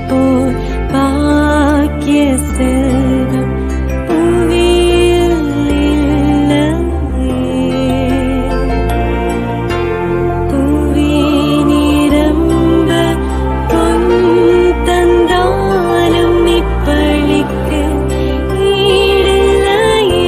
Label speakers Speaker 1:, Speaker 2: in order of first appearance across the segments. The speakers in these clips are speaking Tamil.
Speaker 1: போல் பாக்கிய செல்வம் புவியில் இல்லையே. புவி நிரம்ப பொன் தந்தாலும் இப்பழிக்கு ஈடில்லையே.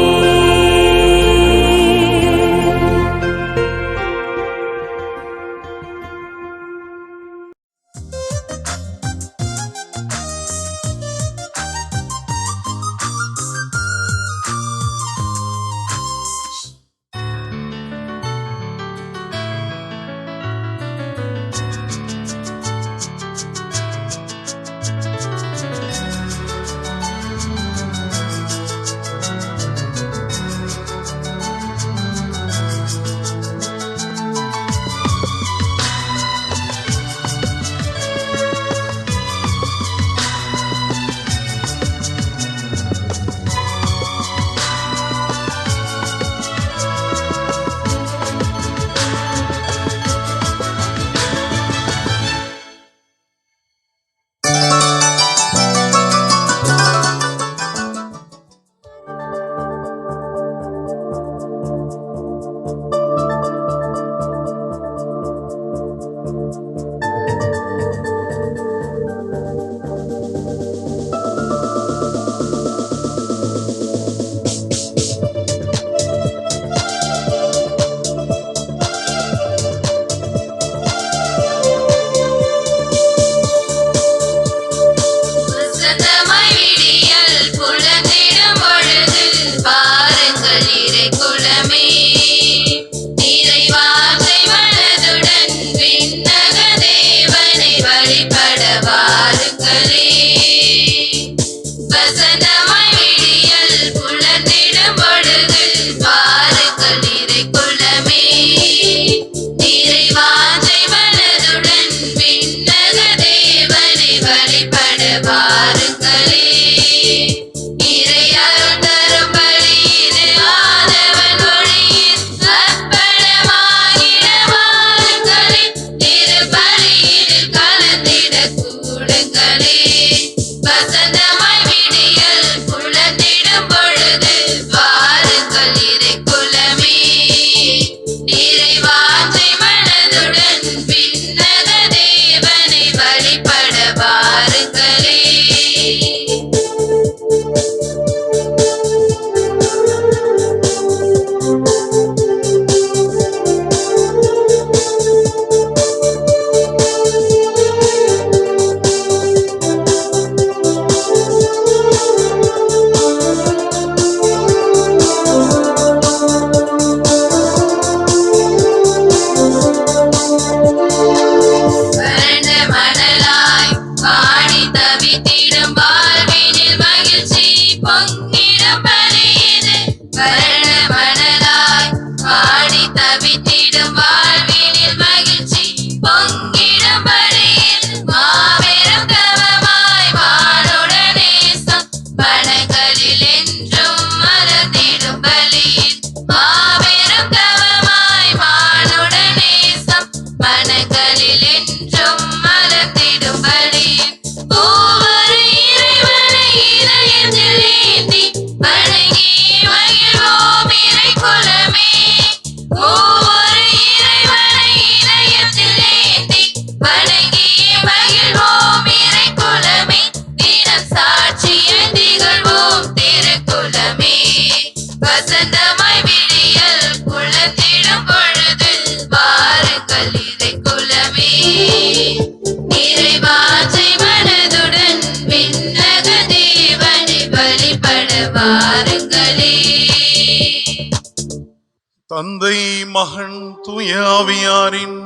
Speaker 2: தந்தை மகன் தூய ஆவியாரின்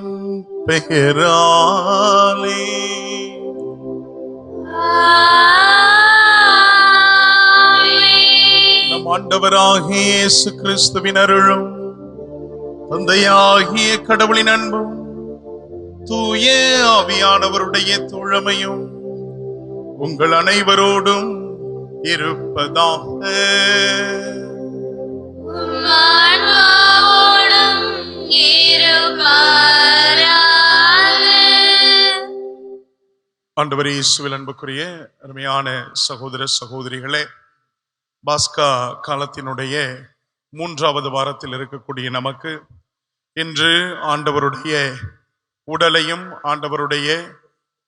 Speaker 2: பெயராலே நம் ஆண்டவராகிய இயேசு கிறிஸ்துவின் அருளும் தந்தையாகிய கடவுளின் அன்பும் தூய ஆவியானவருடைய தோழமையும் உங்கள் அனைவரோடும் இருப்பதாக.
Speaker 3: உம்மான்மாவோடும் இருப்பாராக.
Speaker 2: 1 Corinthians ஆண்டவர் இயேசுவில் அன்புக்குரிய அருமையான சகோதர சகோதரிகளே, பாஸ்கா காலத்தினுடைய 3வது வாரத்தில் இருக்கக்கூடிய நமக்கு இன்று ஆண்டவருடைய உடலையும் ஆண்டவருடைய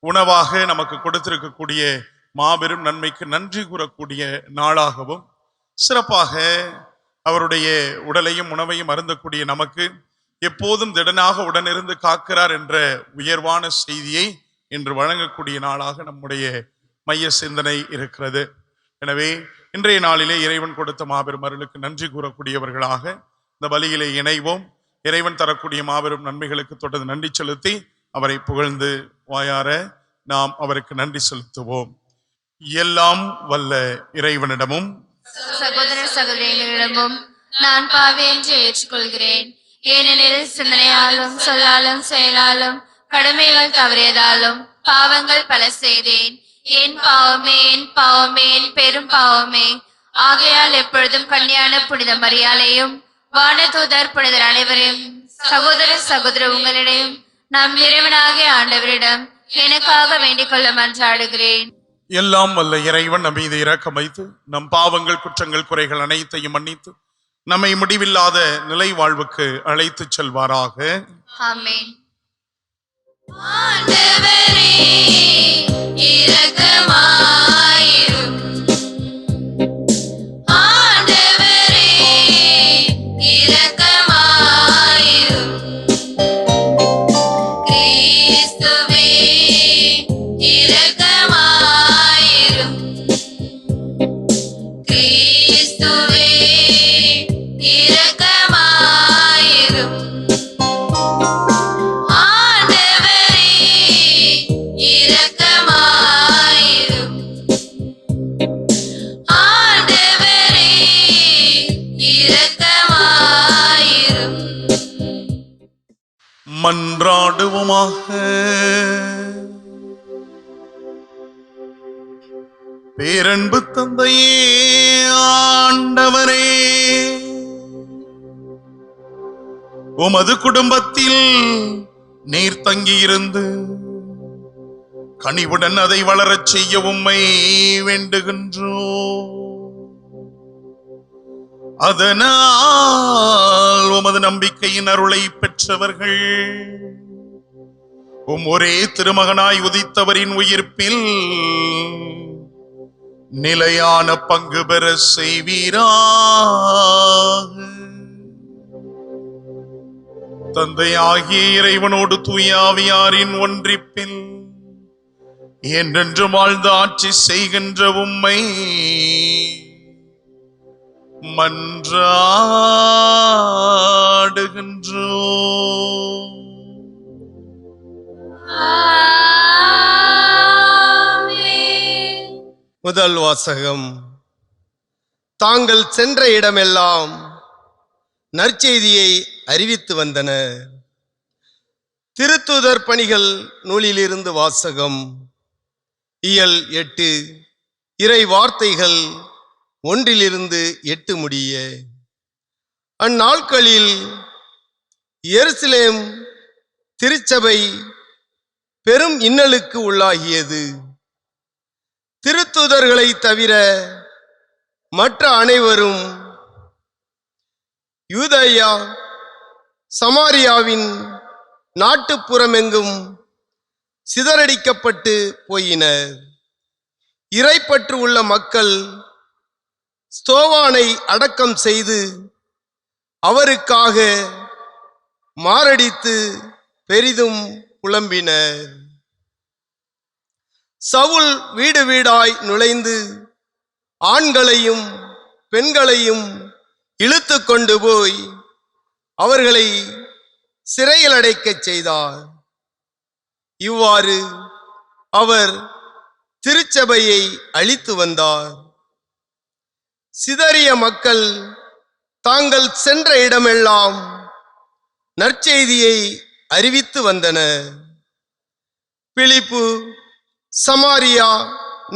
Speaker 2: உணவாக நமக்கு கொடுத்திருக்கக்கூடிய மாபெரும் நன்மைக்கு நன்றி கூறக்கூடிய நாளாகவும், சிறப்பாக அவருடைய உடலையும் உணவையும் அருந்தக்கூடிய நமக்கு எப்போதும் திடனாக உடனிருந்து காக்கிறார் என்ற உயர்வான செய்தியை இன்று வழங்கக்கூடிய நாளாக நம்முடைய மைய சிந்தனை இருக்கிறது. எனவே இன்றைய நாளிலே இறைவன் கொடுத்த மாபெரும் அருளுக்கு நன்றி கூறக்கூடியவர்களாக இந்த பலியிலே இணைவோம். இறைவன் தரக்கூடிய மாபெரும் நன்மைகளுக்கு தொடர்ந்து நன்றி செலுத்தி அவரை புகழ்ந்து வாயார நாம் அவருக்கு நன்றி செலுத்துவோம். எல்லாம் வல்ல இறைவனிடமும்
Speaker 3: சகோதர சகோதரிகளிடமும் நான் பாவி என்று ஏற்றுக்கொள்கிறேன். ஏனெனில் சிந்தனையாலும் சொல்லாலும் செயலாலும் கடமைகள் தவறியதாலும் பாவங்கள் பல செய்தேன். என் பாவமே, என் பாவமே, என் பெரும் பாவமே. ஆகையால் எப்பொழுதும் கன்னியான புனித மரியாளையும் வானதூதர் புனிதர் அனைவரையும் சகோதர சகோதர உங்களிடையும் நம் இறைவனாகிய ஆண்டவரிடம் எனக்காக வேண்டிக் கொள்ள மன்றாடுகிறேன்.
Speaker 2: எல்லாம் வல்ல இறைவன் நம் மீது இரக்கம் வைத்து நம் பாவங்கள் குற்றங்கள் குறைகள் அனைத்தையும் மன்னித்து நம்மை முடிவில்லாத நிலை வாழ்வுக்கு அழைத்து செல்வாராக.
Speaker 3: ஆமென். ஆண்டவரே இரக்கமாயிரும். ஆண்டவரே இரக்கமாயிரும். கிறிஸ்துவே இரக்கமாயிரும். கிறிஸ்துவே இரக்கமாயிரும். ஆண்டவரே இரக்கமாயிரும். ஆண்டவரே இரக்கமாயிரும்.
Speaker 2: மன்றாடுவோமாக. பேரன்பு தந்தையே ஆண்டவரே, உமது குடும்பத்தில் நீர் தங்கியிருந்து கனிவுடன் அதை வளரச் செய்ய உம்மை வேண்டுகின்றோம். அதனால் உமது நம்பிக்கையின் அருளை பெற்றவர்கள் ஒரே திருமகனாய் உதித்தவரின் உயிர்ப்பில் நிலையான பங்கு பெற செய்வீராக. தந்தையாகிய இறைவனோடு தூயாவியாரின் ஒன்றிப்பில் என்றென்று வாழ்ந்து ஆட்சி செய்கின்ற உம்மை மன்றாடுகின்றோம்.
Speaker 4: முதல் வாசகம். தாங்கள் சென்ற இடமெல்லாம் நற்செய்தியை அறிவித்து வந்தனர். திருத்தூதர் பணிகள் நூலிலிருந்து வாசகம். இயல் 8, இறை வார்த்தைகள் 1-8 முடிய. அந்நாட்களில் எருசலேம் திருச்சபை பெரும் இன்னலுக்கு உள்ளாகியது. திருத்தூதர்களை தவிர மற்ற அனைவரும் யூதேயா சமாரியாவின் நாட்டுப்புறமெங்கும் சிதறடிக்கப்பட்டு போயினர். இறைப்பற்று உள்ள மக்கள் ஸ்தோவானை அடக்கம் செய்து அவருக்காக மாரடித்து பெரிதும் புலம்பினர். சவுல் வீடு வீடாய் நுழைந்து ஆண்களையும் பெண்களையும் இழுத்து கொண்டு போய் அவர்களை சிறையில் அடைக்கச் செய்தார். இவ்வாறு அவர் திருச்சபையை அழித்து வந்தார். சிதறிய மக்கள் தாங்கள் சென்ற இடமெல்லாம் நற்செய்தியை அறிவித்து வந்தனர். பிலிப்பு சமாரியா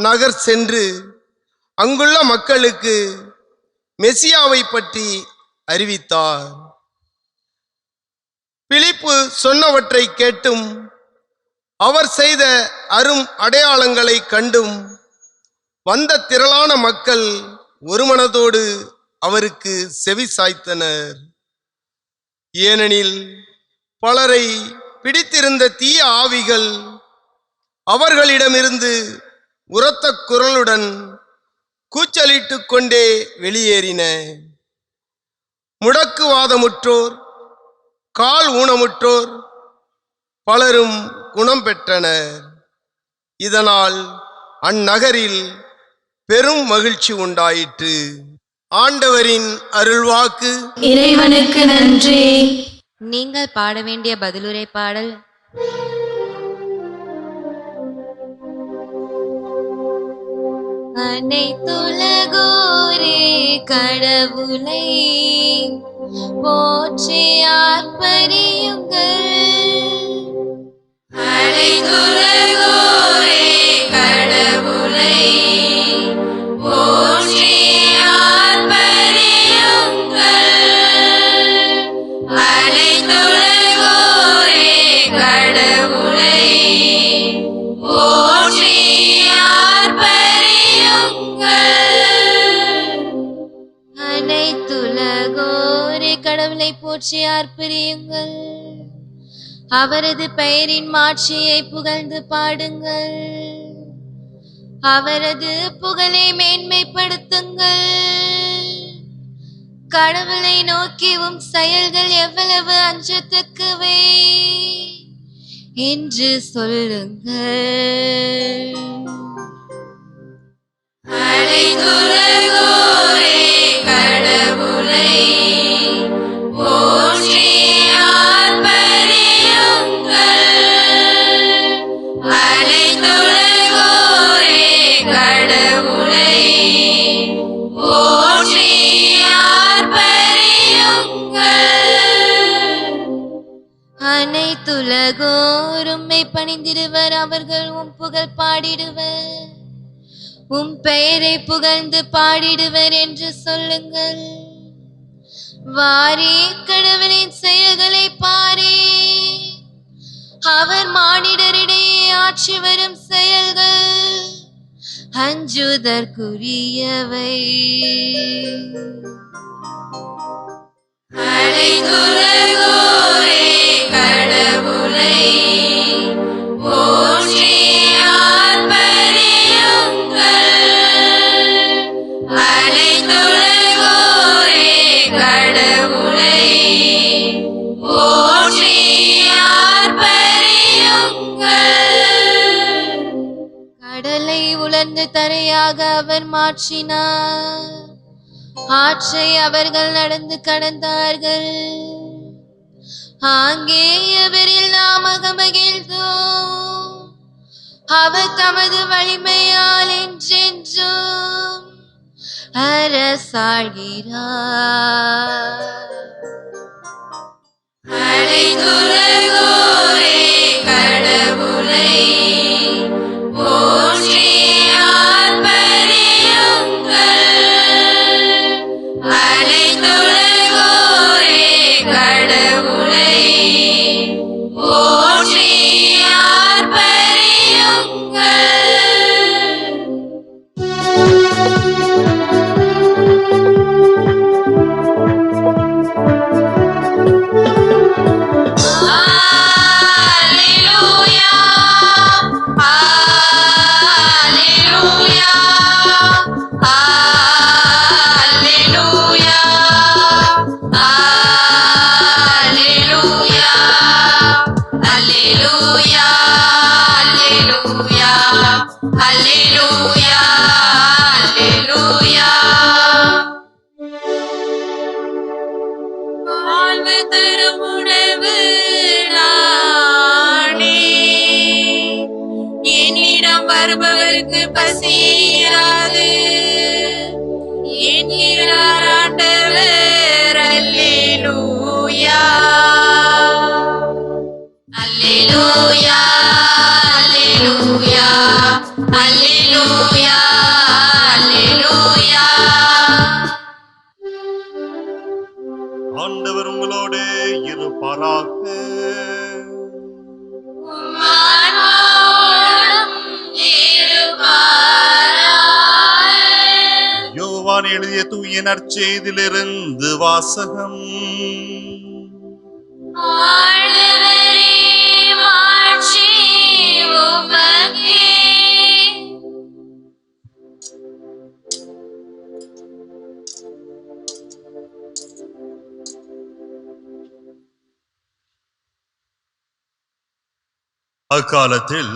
Speaker 4: நகர் சென்று அங்குள்ள மக்களுக்கு மெசியாவை பற்றி அறிவித்தார். பிலிப்பு சொன்னவற்றை கேட்டும் அவர் செய்த அரும் அடையாளங்களை கண்டும் வந்த திரளான மக்கள் ஒருமனதோடு அவருக்கு செவி சாய்த்தனர். ஏனெனில் பலரை பிடித்திருந்த தீய ஆவிகள் அவர்களிடமிருந்து உரத்த குரலுடன் கூச்சலிட்டு கொண்டே வெளியேறின. முடக்குவாதமுற்றோர், கால் ஊனமுற்றோர் பலரும் குணம் பெற்றனர். இதனால் அந்நகரில் பெரும் மகிழ்ச்சி உண்டாயிற்று. ஆண்டவரின் அருள்வாக்கு.
Speaker 1: இறைவனுக்கு நன்றி.
Speaker 5: நீங்கள் பாட வேண்டிய பதிலுரை பாடல் அனைத்துலகோரே கடவுளை போற்றி ஆர்ப்பரியுங்கள்.
Speaker 3: அனைத்துலகோரே கடவுளை போற்றி ஆர்ப்பரியுங்கள். அனைத்துலகோரே கடவுளை போற்றி
Speaker 5: அனைத்துலகோரே கடவுளை போற்றி ஆர்ப்பரியுங்கள். அவரது பெயரின் மாட்சியை புகழ்ந்து பாடுங்கள். அவரது புகழை மேன்மைப்படுத்துங்கள். கடவுளை நோக்கி உம் செயல்கள் எவ்வளவு அஞ்சத்தக்கவை என்று சொல்லுங்கள்.
Speaker 3: அனைத்துலகோரே கடவுளை போற்றி ஆர்ப்பரியுங்கள். அனைத்துலகோரே கடவுளை போற்றி ஆர்ப்பரியுங்கள்.
Speaker 5: அனைத்துலகோர் உம்மை பணிந்திடுவர். அவர்கள் உம் புகழ் பாடிடுவர். உம் பெயரை புகழ்ந்து பாடிடுவர் என்று சொல்லுங்கள். வாரே கடவுளின் செயல்களை பாரே. அவர் மானிடரிடையே ஆட்சி வரும் செயல்கள் அஞ்சுதற்குரியவை.
Speaker 3: அனைத்துலகோரே கடவுளை போற்றி ஆர்ப்பரியுங்கள். அனைத்துலகோரே கடவுளை போற்றி ஆர்ப்பரியுங்கள்.
Speaker 5: கடலை உலர்ந்து தரையாக அவர் மாற்றினார். ஆற்றை அவர்கள் நடந்து கடந்தார்கள். ஆங்கே அவரில் நாம் மகிழ்ந்தோம். அவர் தமது வலிமையால் என்றென்றும் அரசாழ்கிறார்.
Speaker 3: அனைத்துலகோரே கடவுளை போற்றி ஆர்ப்பரியுங்கள். அனைத்துலகோரே கடவுளை போற்றி ஆர்ப்பரியுங்கள். வாழ்வு தரும் உணவு நானே. என்னிடம் வருபவருக்கு பசியாது என்கிறார் ஆண்டவர். அல்லேலூயா அல்லேலூயா அல்லேலூயா அல்லேலூயா அல்லேலூயா.
Speaker 6: ஆண்டவர் உங்களோடு இருப்பாராக.
Speaker 3: உம் ஆன்மாவோடும்
Speaker 6: யோவான் எழுதிய தூய நற்செய்தியிலிருந்து வாசகம்.
Speaker 3: ஆண்டவரே, மாட்சி உமக்கே.
Speaker 6: அக்காலத்தில்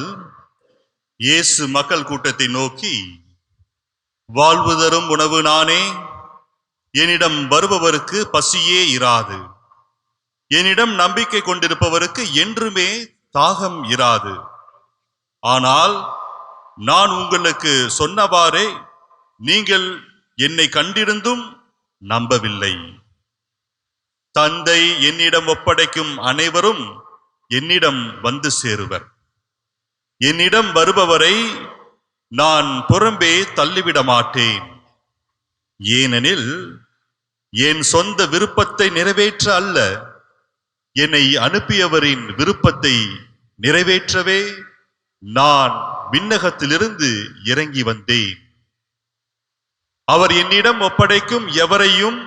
Speaker 6: இயேசு மக்கள் கூட்டத்தை நோக்கி, வாழ்வு தரும் உணவு நானே, என்னிடம் வருபவருக்கு பசியே இராது, என்னிடம் நம்பிக்கை கொண்டிருப்பவருக்கு என்றுமே தாகம் இராது. ஆனால் நான் உங்களுக்கு சொன்னவாறே நீங்கள் என்னை கண்டிருந்தும் நம்பவில்லை. தந்தை என்னிடம் ஒப்படைக்கும் அனைவரும் என்னிடம் வந்து சேருவர். என்னிடம் வருபவரை நான் புறம்பே தள்ளிவிட மாட்டேன். ஏனெனில் என் சொந்த விருப்பத்தை நிறைவேற்ற அல்ல, என்னை அனுப்பியவரின் விருப்பத்தை நிறைவேற்றவே நான் விண்ணகத்திலிருந்து இறங்கி வந்தேன். அவர் என்னிடம் ஒப்படைக்கும் எவரையும்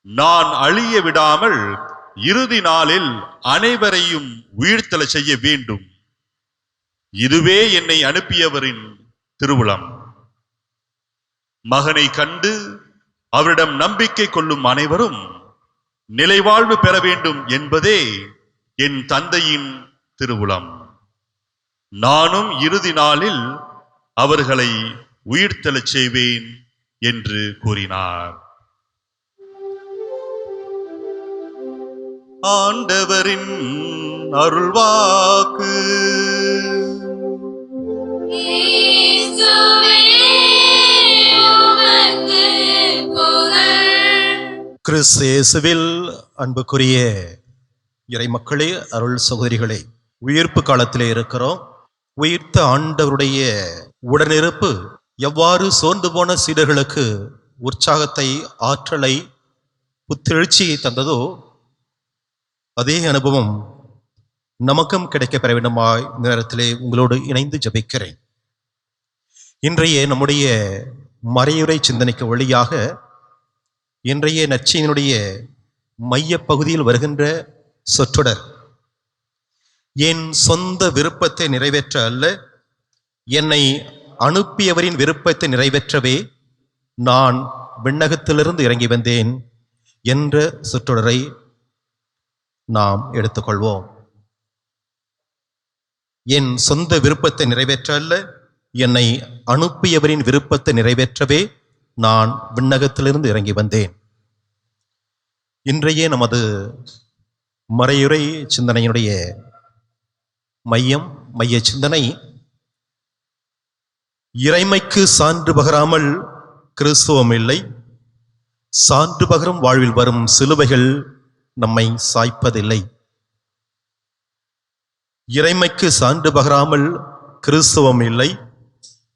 Speaker 6: நான் அழிய விடாமல் இறுதி நாளில் அனைவரையும் உயிர்த்தெழச் செய்ய வேண்டும். இதுவே என்னை அனுப்பியவரின் திருவுளம். மகனை கண்டு அவரிடம் நம்பிக்கை கொள்ளும் அனைவரும் நிலைவாழ்வு பெற வேண்டும் என்பதே என் தந்தையின் திருவுளம். நானும் இறுதி நாளில் அவர்களை உயிர்த்தெழச் செய்வேன் என்று கூறினார். ஆண்டவரின் அருள்வாக்கு.
Speaker 3: இயேசுவே, உமக்கு புகழ்.
Speaker 7: கிறிஸ்து இயேசுவில் அன்புக்குரிய இறைமக்களே, அருள் சகோதரிகளே, உயிர்ப்பு காலத்திலே இருக்கிறோம். உயிர்த்த ஆண்டவருடைய உடனிருப்பு எவ்வாறு சோர்ந்து போன சீடர்களுக்கு உற்சாகத்தை, ஆற்றலை, புத்தெழுச்சியை தந்ததோ அதே அனுபவம் நமக்கும் கிடைக்கப்பெற வேண்டுமாய் இந்த நேரத்திலே உங்களோடு இணைந்து ஜெபிக்கிறேன். இன்றைய நம்முடைய மறையுரை சிந்தனைக்கு வழியாக இன்றைய நற்செய்தியினுடைய மைய பகுதியில் வருகின்ற சொற்றொடர், என் சொந்த விருப்பத்தை நிறைவேற்ற அல்ல, என்னை அனுப்பியவரின் விருப்பத்தை நிறைவேற்றவே நான் விண்ணகத்திலிருந்து இறங்கி வந்தேன் என்ற சொற்றொடரை நாம் எடுத்துக்கொள்வோம். என் சொந்த விருப்பத்தை நிறைவேற்ற அல்ல, என்னை அனுப்பியவரின் விருப்பத்தை நிறைவேற்றவே நான் விண்ணகத்திலிருந்து இறங்கி வந்தேன். இன்றைய நமது மறையுரை சிந்தனையினுடைய மைய சிந்தனை, இறைமைக்கு சான்று பகராமல் கிறிஸ்துவம் இல்லை, சான்று பகரும் வாழ்வில் வரும் சிலுவைகள் நம்மை சாய்ப்பதில்லை. இறைமைக்கு சான்று பகராமல் கிறிஸ்துவம் இல்லை,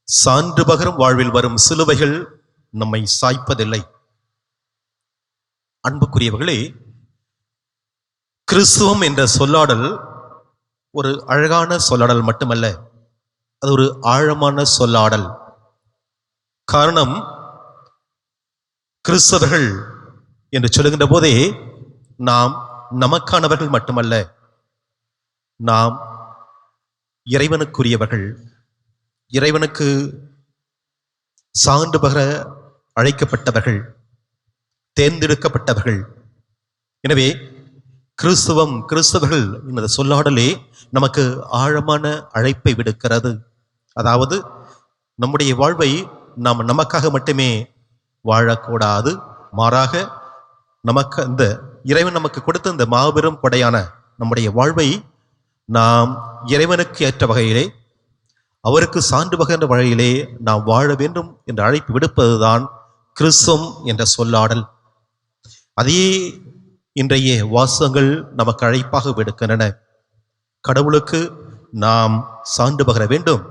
Speaker 7: சான்று பகரும் வாழ்வில் வரும் சிலுவைகள் நம்மை சாய்ப்பதில்லை. அன்புக்குரியவர்களே, கிறிஸ்துவம் என்ற சொல்லாடல் ஒரு அழகான சொல்லாடல் மட்டுமல்ல, அது ஒரு ஆழமான சொல்லாடல். காரணம், கிறிஸ்தவர்கள் என்று சொல்லுகின்ற போதே நாம் நமக்கானவர்கள் மட்டுமல்ல, நாம் இறைவனுக்குரியவர்கள், இறைவனுக்கு சான்று பகர அழைக்கப்பட்டவர்கள், தேர்ந்தெடுக்கப்பட்டவர்கள். எனவே கிறிஸ்தவர்கள் இந்த சொல்லாடலே நமக்கு ஆழமான அழைப்பை விடுக்கிறது. அதாவது நம்முடைய வாழ்வை நாம் நமக்காக மட்டுமே வாழக்கூடாது, மாறாக நமக்கு இந்த இறைவன் நமக்கு கொடுத்த இந்த மாபெரும் கொடையான நம்முடைய வாழ்வை நாம் இறைவனுக்கு ஏற்ற வகையிலே, அவருக்கு சான்று பகிர்ந்த வகையிலே நாம் வாழ வேண்டும் என்ற அழைப்பு விடுப்பதுதான் கிறிஸ்துவம் என்ற சொல்லாடல். அதே இன்றைய வாசகங்கள் நமக்கு அழைப்பாக விடுக்கின்றன. கடவுளுக்கு நாம் சான்று பகர வேண்டும்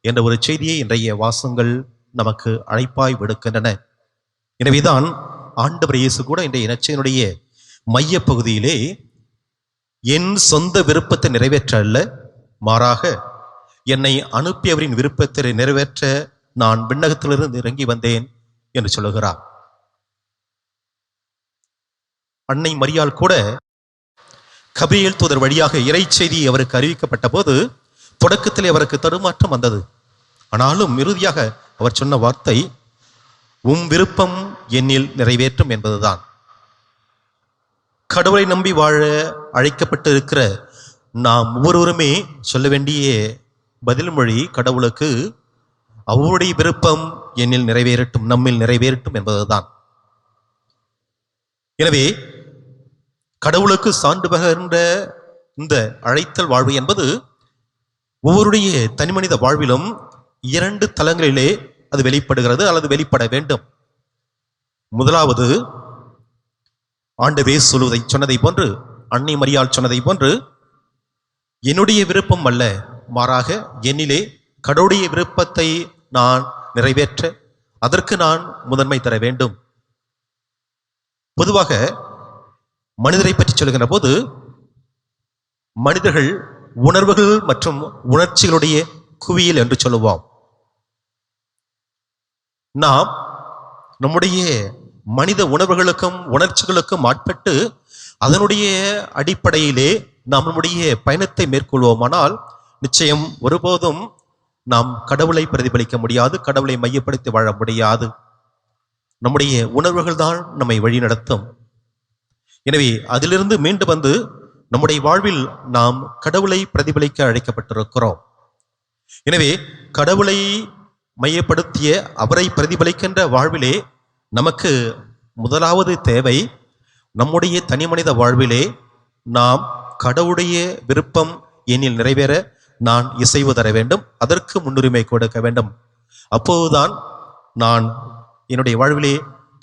Speaker 7: என்ற ஒரு செய்தியை இன்றைய வாசகங்கள் நமக்கு அழைப்பாய் விடுக்கின்றன. எனவேதான் ஆண்டவர் இயேசு கூட இன்றைய நற்செய்தியினுடைய மைய பகுதியிலே என் சொந்த விருப்பத்தை நிறைவேற்ற அல்ல, மாறாக என்னை அனுப்பியவரின் விருப்பத்தை நிறைவேற்ற நான் விண்ணகத்திலிருந்து இறங்கி வந்தேன் என்று சொல்லுகிறார். அன்னை மரியாள் கூட கபிரியேல் தூதர் வழியாக இறை செய்தி அவருக்கு அறிவிக்கப்பட்ட போது தொடக்கத்தில் அவருக்கு தடுமாற்றம் வந்தது. ஆனாலும் இறுதியாக அவர் சொன்ன வார்த்தை, உம் விருப்பம் என்னில் நிறைவேற்றும் என்பதுதான். கடவுளை நம்பி வாழ அழைக்கப்பட்டு இருக்கிற நாம் ஒவ்வொருவருமே சொல்ல வேண்டிய பதில் மொழி கடவுளுக்கு, அவருடைய விருப்பம் என்னில் நிறைவேறட்டும், நம்மில் நிறைவேறட்டும் என்பதுதான். எனவே கடவுளுக்கு சான்று பகர்ந்த இந்த அழைத்தல் வாழ்வு என்பது ஒவ்வொருடைய தனிமனித வாழ்விலும் 2 தலங்களிலே அது வெளிப்படுகிறது அல்லது வெளிப்பட வேண்டும். முதலாவது, ஆண்டவே சொன்னதை போன்று, அன்னை மரியாள் சொன்னதை போன்று, என்னுடைய விருப்பம் அல்ல, மாறாக என்னிலே கடவுளுடைய விருப்பத்தை நான் நிறைவேற்ற அதற்கு நான் முதன்மை தர வேண்டும். பொதுவாக மனிதரை பற்றி சொல்கின்ற போது மனிதர்கள் உணர்வுகள் மற்றும் உணர்ச்சிகளுடைய குவியல் என்று சொல்லுவோம். நாம் நம்முடைய மனித உணர்வுகளுக்கும் உணர்ச்சிகளுக்கும் ஆட்பட்டு அதனுடைய அடிப்படையிலே நாம் நம்முடைய பயணத்தை மேற்கொள்வோமானால் நிச்சயம் ஒருபோதும் நாம் கடவுளை பிரதிபலிக்க முடியாது, கடவுளை மையப்படுத்தி வாழ முடியாது. நம்முடைய உணர்வுகள் தான் நம்மை வழிநடத்தும். எனவே அதிலிருந்து மீண்டு வந்து நம்முடைய வாழ்வில் நாம் கடவுளை பிரதிபலிக்க அழைக்கப்பட்டிருக்கிறோம். எனவே கடவுளை மையப்படுத்திய அவரை பிரதிபலிக்கின்ற வாழ்விலே நமக்கு முதலாவது தேவை, நம்முடைய தனிமனித வாழ்விலே நாம் கடவுளுடைய விருப்பம் என்னில் நிறைவேற நான் இசைவு தர வேண்டும், அதற்கு முன்னுரிமை கொடுக்க வேண்டும். அப்போதுதான் நான் என்னுடைய வாழ்விலே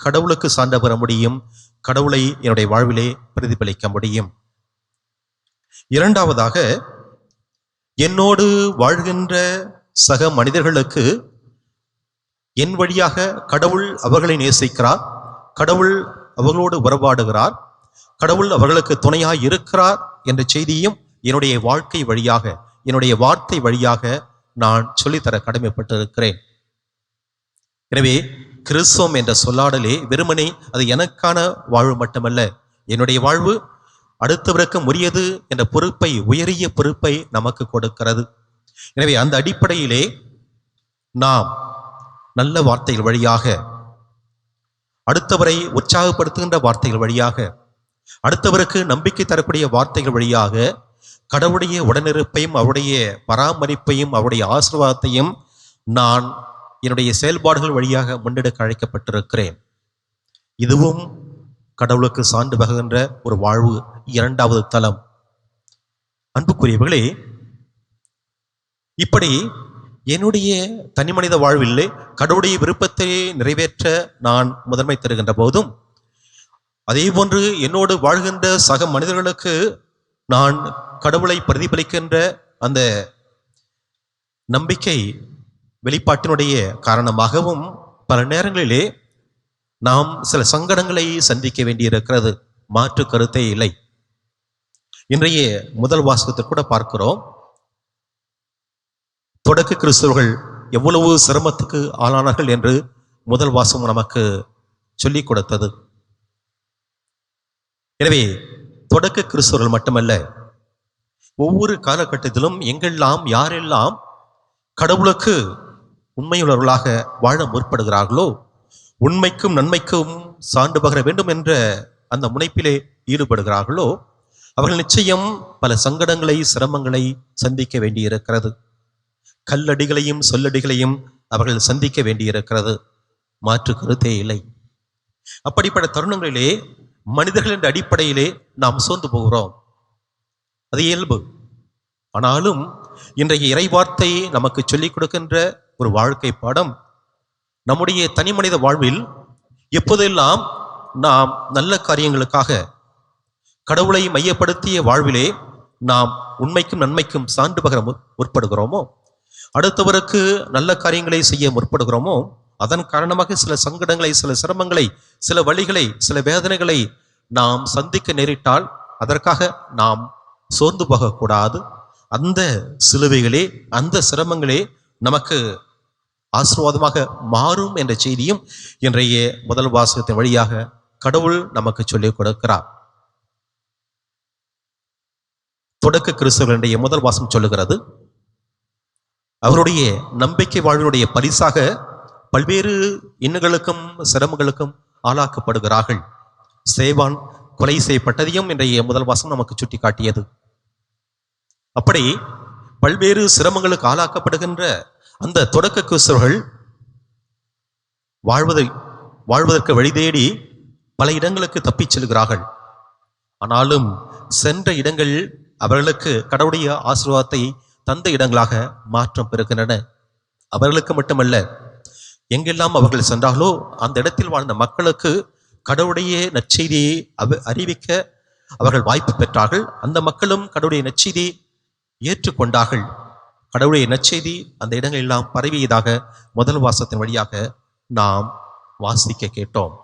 Speaker 7: கடவுளுக்கு சான்று பெற முடியும், கடவுளை என்னுடைய வாழ்விலே பிரதிபலிக்க முடியும். இரண்டாவதாக, என்னோடு வாழ்கின்ற சக மனிதர்களுக்கு என் வழியாக கடவுள் அவர்களை நேசிக்கிறார், கடவுள் அவர்களோடு உறவாடுகிறார், கடவுள் அவர்களுக்கு துணையாய் இருக்கிறார் என்ற செய்தியும் என்னுடைய வாழ்க்கை வழியாக, என்னுடைய வார்த்தை வழியாக நான் சொல்லித்தர கடமைப்பட்டிருக்கிறேன். எனவே கிறிஸ்துவம் என்ற சொல்லாடலே வெறுமனே அது எனக்கான வாழ்வு மட்டுமல்ல, என்னுடைய வாழ்வு அடுத்தவருக்கும் உரியது என்ற பொறுப்பை, உயரிய பொறுப்பை நமக்கு கொடுக்கிறது. எனவே அந்த அடிப்படையிலே நாம் நல்ல வார்த்தைகள் வழியாக, அடுத்தவரை உற்சாகப்படுத்துகின்ற வார்த்தைகள் வழியாக, அடுத்தவருக்கு நம்பிக்கை தரக்கூடிய வார்த்தைகள் வழியாக கடவுளுடைய உடனிருப்பையும் அவருடைய பராமரிப்பையும் அவருடைய ஆசீர்வாதத்தையும் நான் என்னுடைய செயல்பாடுகள் வழியாக முன்னெடுக்க அழைக்கப்பட்டிருக்கிறேன். இதுவும் கடவுளுக்கு சான்று பகர்கின்ற ஒரு வாழ்வு, இரண்டாவது தலம். அன்புக்குரியவர்களே, இப்படி என்னுடைய தனிமனித வாழ்வில் கடவுளுடைய விருப்பத்தை நிறைவேற்ற நான் முதன்மை தருகின்ற போதும், அதே போன்று என்னோடு வாழ்கின்ற சக மனிதர்களுக்கு நான் கடவுளை பிரதிபலிக்கின்ற அந்த நம்பிக்கை வெளிப்பாட்டினுடைய காரணமாகவும் பல நேரங்களிலே நாம் சில சங்கடங்களை சந்திக்க வேண்டியிருக்கிறது, மாற்று கருத்தே இல்லை. இன்றைய முதல் வாசகத்தில் கூட பார்க்கிறோம், தொடக்க கிறிஸ்தவர்கள் எவ்வளவு சிரமத்துக்கு ஆளானார்கள் என்று முதல் வாசகம் நமக்கு சொல்லிக் கொடுத்தது. எனவே தொடக்க கிறிஸ்தவர்கள் மட்டுமல்ல, ஒவ்வொரு காலகட்டத்திலும் எங்கெல்லாம் யாரெல்லாம் கடவுளுக்கு உண்மையுள்ளவர்களாக வாழ முற்படுகிறார்களோ, உண்மைக்கும் நன்மைக்கும் சான்று பகர வேண்டும் என்ற அந்த முனைப்பிலே ஈடுபடுகிறார்களோ, அவர்கள் நிச்சயம் பல சங்கடங்களை, சிரமங்களை சந்திக்க வேண்டியிருக்கிறது. கல்லடிகளையும் சொல்லடிகளையும் அவர்கள் சந்திக்க வேண்டியிருக்கிறது, மாற்று கருத்தே இல்லை. அப்படிப்பட்ட தருணங்களிலே மனிதர்கள் என்ற அடிப்படையிலே நாம் சோர்ந்து போகிறோம், அது இயல்பு. ஆனாலும் இன்றைய இறைவார்த்தை நமக்கு சொல்லிக் கொடுக்கின்ற ஒரு வாழ்க்கை பாடம், நம்முடைய தனி மனித வாழ்வில் எப்போதெல்லாம் நாம் நல்ல காரியங்களுக்காக கடவுளை மையப்படுத்திய வாழ்விலே நாம் உண்மைக்கும் நன்மைக்கும் சான்று பகர முற்படுகிறோமோ, அடுத்தவருக்கு நல்ல காரியங்களை செய்ய முற்படுகிறோமோ, அதன் காரணமாக சில சங்கடங்களை, சில சிரமங்களை, சில வழிகளை, சில வேதனைகளை நாம் சந்திக்க நேரிட்டால் அதற்காக நாம் சோர்ந்து போகக்கூடாது. அந்த சிலுவைகளே, அந்த சிரமங்களே நமக்கு ஆசீர்வாதமாக மாறும் என்ற செய்தியும் இன்றைய முதல் வாசகத்தின் வழியாக கடவுள் நமக்கு சொல்லிக் கொடுக்கிறார். தொடக்க கிறிஸ்தவர்களுடைய முதல் வாசகம் சொல்லுகிறது, அவருடைய நம்பிக்கை வாழ்வினுடைய பரிசாக பல்வேறு இன்னல்களுக்கும் சிரமங்களுக்கும் ஆளாக்கப்படுகிறார்கள். சேவான் கொலை செய்யப்பட்டதையும் இன்றைய முதல் வாசகம் நமக்கு சுட்டி காட்டியது. அப்படி பல்வேறு சிரமங்களுக்கு ஆளாக்கப்படுகின்ற அந்த தொடக்க கிறிஸ்தவர்கள் வாழ்வதற்கு வழி தேடி பல இடங்களுக்கு தப்பிச் செல்கிறார்கள். ஆனாலும் சென்ற இடங்கள் அவர்களுக்கு கடவுளுடைய ஆசீர்வாதத்தை தந்த இடங்களாக மாற்றம் பெறுகின்றன. அவர்களுக்கு மட்டுமல்ல, எங்கெல்லாம் அவர்கள் சென்றார்களோ அந்த இடத்தில் வாழ்ந்த மக்களுக்கு கடவுளுடைய நற்செய்தியை அறிவிக்க அவர்கள் வாய்ப்பு பெற்றார்கள். அந்த மக்களும் கடவுளுடைய நற்செய்தியை ஏற்றுக்கொண்டார்கள். கடவுளுடைய நற்செய்தி அந்த இடங்களெல்லாம் பரவியதாக முதல் வாசகத்தின் வழியாக நாம் வாசிக்க கேட்டோம்.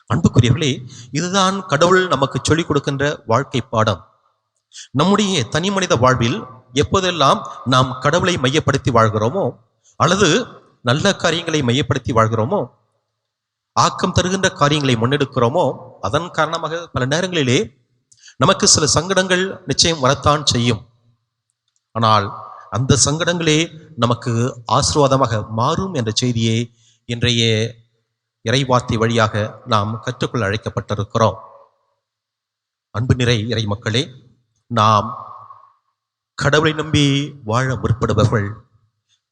Speaker 7: அன்புக்குரியவர்களே, இதுதான் கடவுள் நமக்கு சொல்லிக் கொடுக்கின்ற வாழ்க்கை பாடம். நம்முடைய தனி மனித வாழ்வில் எப்போதெல்லாம் நாம் கடவுளை மையப்படுத்தி வாழ்கிறோமோ அல்லது நல்ல காரியங்களை மையப்படுத்தி வாழ்கிறோமோ, ஆக்கம் தருகின்ற காரியங்களை முன்னெடுக்கிறோமோ, அதன் காரணமாக பல நேரங்களிலே நமக்கு சில சங்கடங்கள் நிச்சயம் வரத்தான் செய்யும். ஆனால் அந்த சங்கடங்களே நமக்கு ஆசீர்வாதமாக மாறும் என்ற செய்தியை இன்றைய இறைவார்த்தை வழியாக நாம் கற்றுக்கொள்ள அழைக்கப்பட்டிருக்கிறோம். அன்பு நிறை இறை மக்களே, நாம் கடவுளை நம்பி வாழ முற்படுபவர்கள்,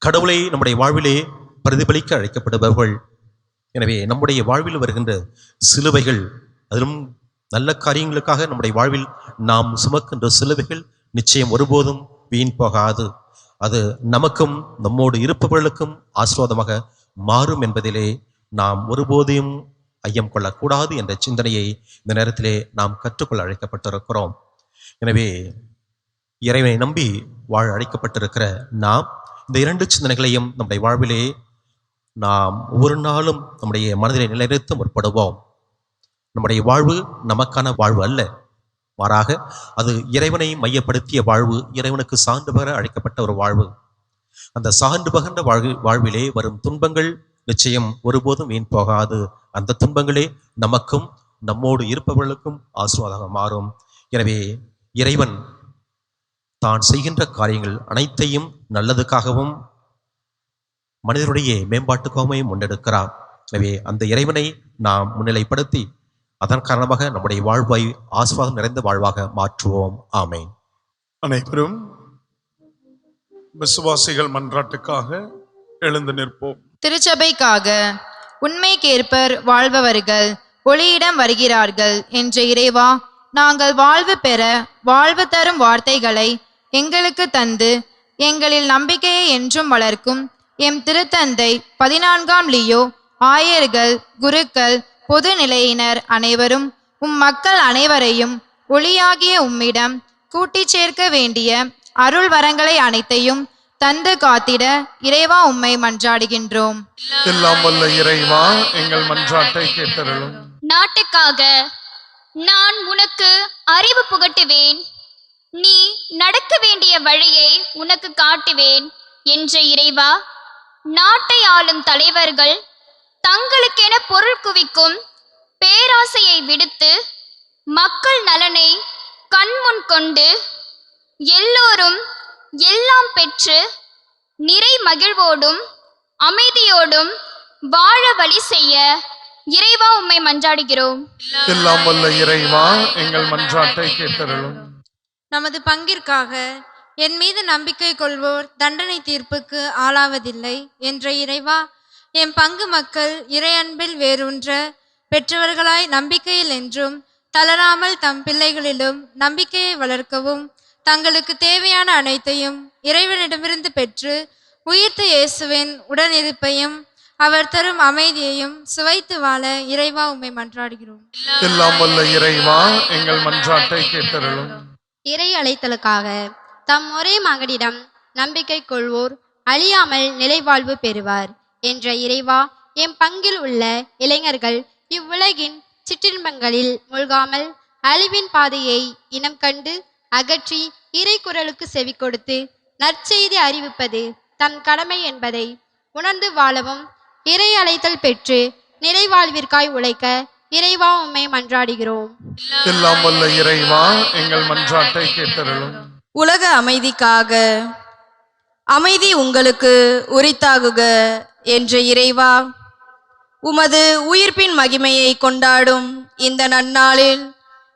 Speaker 7: கடவுளை நம்முடைய வாழ்விலே பிரதிபலிக்க அழைக்கப்படுபவர்கள். எனவே நம்முடைய வாழ்வில் வருகின்ற சிலுவைகள், அதிலும் நல்ல காரியங்களுக்காக நம்முடைய வாழ்வில் நாம் சுமக்கின்ற சிலுவைகள் நிச்சயம் ஒருபோதும் வீண் போகாது. அது நமக்கும் நம்மோடு இருப்பவர்களுக்கும் ஆசீர்வாதமாக மாறும் என்பதிலே நாம் ஒருபோதையும் ஐயம் கொள்ளக்கூடாது என்ற சிந்தனையை இந்த நேரத்திலே நாம் கற்றுக்கொள்ள அழைக்கப்பட்டிருக்கிறோம். எனவே இறைவனை நம்பி வாழ அழைக்கப்பட்டிருக்கிற நாம் இந்த இரண்டு சிந்தனைகளையும் நம்முடைய வாழ்விலே நாம் ஒவ்வொரு நாளும் நம்முடைய மனதிலே நிலைநிறுத்த முற்படுவோம். நம்முடைய வாழ்வு நமக்கான வாழ்வு அல்ல, மாறாக அது இறைவனை மையப்படுத்திய வாழ்வு, இறைவனுக்கு சான்று பகர அழைக்கப்பட்ட ஒரு வாழ்வு. அந்த சான்று பகர்ந்த வாழ்விலே வரும் துன்பங்கள் நிச்சயம் ஒருபோதும் வீண் போகாது. அந்த துன்பங்களே நமக்கும் நம்மோடு இருப்பவர்களுக்கும் ஆசீர்வாதமாக மாறும். எனவே இறைவன் தான் செய்கின்ற காரியங்கள் அனைத்தையும் நல்லதுக்காகவும் மனிதனுடைய மேம்பாட்டுக்காகவும் முன்னெடுக்கிறார். எனவே அந்த இறைவனை நாம் முன்னிலைப்படுத்தி அதன் காரணமாக நம்முடைய வாழ்வை ஆசீர்வாதம் நிறைந்த வாழ்வாக மாற்றுவோம். ஆமேன்.
Speaker 2: அனைவரும் விசுவாசிகள் மன்றாட்டுக்காக எழுந்து நிற்போம்.
Speaker 1: திருச்சபைக்காக உண்மைக்கேற்பர் வாழ்பவர்கள் ஒளியிடம் வருகிறார்கள் என்ற இறைவா, நாங்கள் வாழ்வு பெற வாழ்வு தரும் வார்த்தைகளை எங்களுக்கு தந்து எங்களில் நம்பிக்கையை என்றும் வளர்க்கும் எம் திருத்தந்தை 14ஆம் லியோ, ஆயர்கள், குருக்கள், பொது நிலையினர் அனைவரும் மக்கள் அனைவரையும் ஒளியாகிய உம்மிடம் கூட்டிச் சேர்க்க வேண்டிய அருள் வரங்களை அனைத்தையும் தந்து காத்திட இறைவா உம்மை மன்றாடுகின்றோம்.
Speaker 2: எல்லாம் வல்ல இறைவா, எங்கள் மன்றாட்டை கேட்டருளும்.
Speaker 3: நாட்டுக்காக நான் உனக்கு அறிவு புகட்டுவேன், நீ நடக்க வேண்டிய வழியை உனக்கு காட்டுவேன் என்ற இறைவா, நாட்டை ஆளும் தலைவர்கள் தங்களுக்கென பொருள் குவிக்கும் பேராசையை விடுத்து மக்கள் நலனை கண்முன் கொண்டு எல்லோரும் எல்லாம் பெற்று நிறை மகிழ்வோடும் அமைதியோடும் வாழ வழி செய்ய இறைவா உம்மை மன்றாடுகிறோம்.
Speaker 2: எல்லாம் வல்ல இறைவா, எங்கள் மன்றாட்டை கேட்டருளும்.
Speaker 8: நமது பங்கிற்காக என் மீது நம்பிக்கை கொள்வோர் தண்டனை தீர்ப்புக்கு ஆளாவதில்லை என்ற இறைவா, என் பங்கு மக்கள் இறையன்பில் வேரூன்ற பெற்றவர்களாய் நம்பிக்கையில் என்றும் தளராமல் தம் பிள்ளைகளிலும் நம்பிக்கையை வளர்க்கவும் தங்களுக்கு தேவையான அனைத்தையும் இறைவனிடமிருந்து பெற்று உயிர்த்த இயேசுவின் உடனிருப்பையும் அவர் தரும் அமைதியையும் சுவைத்து வாழ இறைவா உம்மை மன்றாடுகிறோம்.
Speaker 2: எல்லாம் வல்ல இறைவா, எங்கள் மன்றாட்டை கேட்டருளும்.
Speaker 9: இறை அழைத்தலுக்காக தம் ஒரே மகனிடம் நம்பிக்கை கொள்வோர் அழியாமல் நிலைவாழ்வு பெறுவார் என்ற இறைவா, எம் பங்கில் உள்ள இளைஞர்கள் இவ்வுலகின் சிற்றின்பங்களில் மூழ்காமல் அழிவின் பாதையை இனம் கண்டு அகற்றி இறை குரலுக்கு செவி கொடுத்து நற்செய்தி அறிவிப்பது தம் கடமை என்பதை உணர்ந்து வாழவும் இறை அழைத்தல் பெற்று நிறைவாழ்விற்காய் உழைக்க இறைவா உம்மை மன்றாடுகிறோம்.
Speaker 2: எல்லாம் வல்ல இறைவா, எங்கள் மன்றாட்டை கேட்டருளும்.
Speaker 1: உலக அமைதிக்காக அமைதி உங்களுக்கு உரித்தாகுக என்ற இறைவா, உமது உயிர்ப்பின் மகிமையை கொண்டாடும் இந்த நன்னாளில்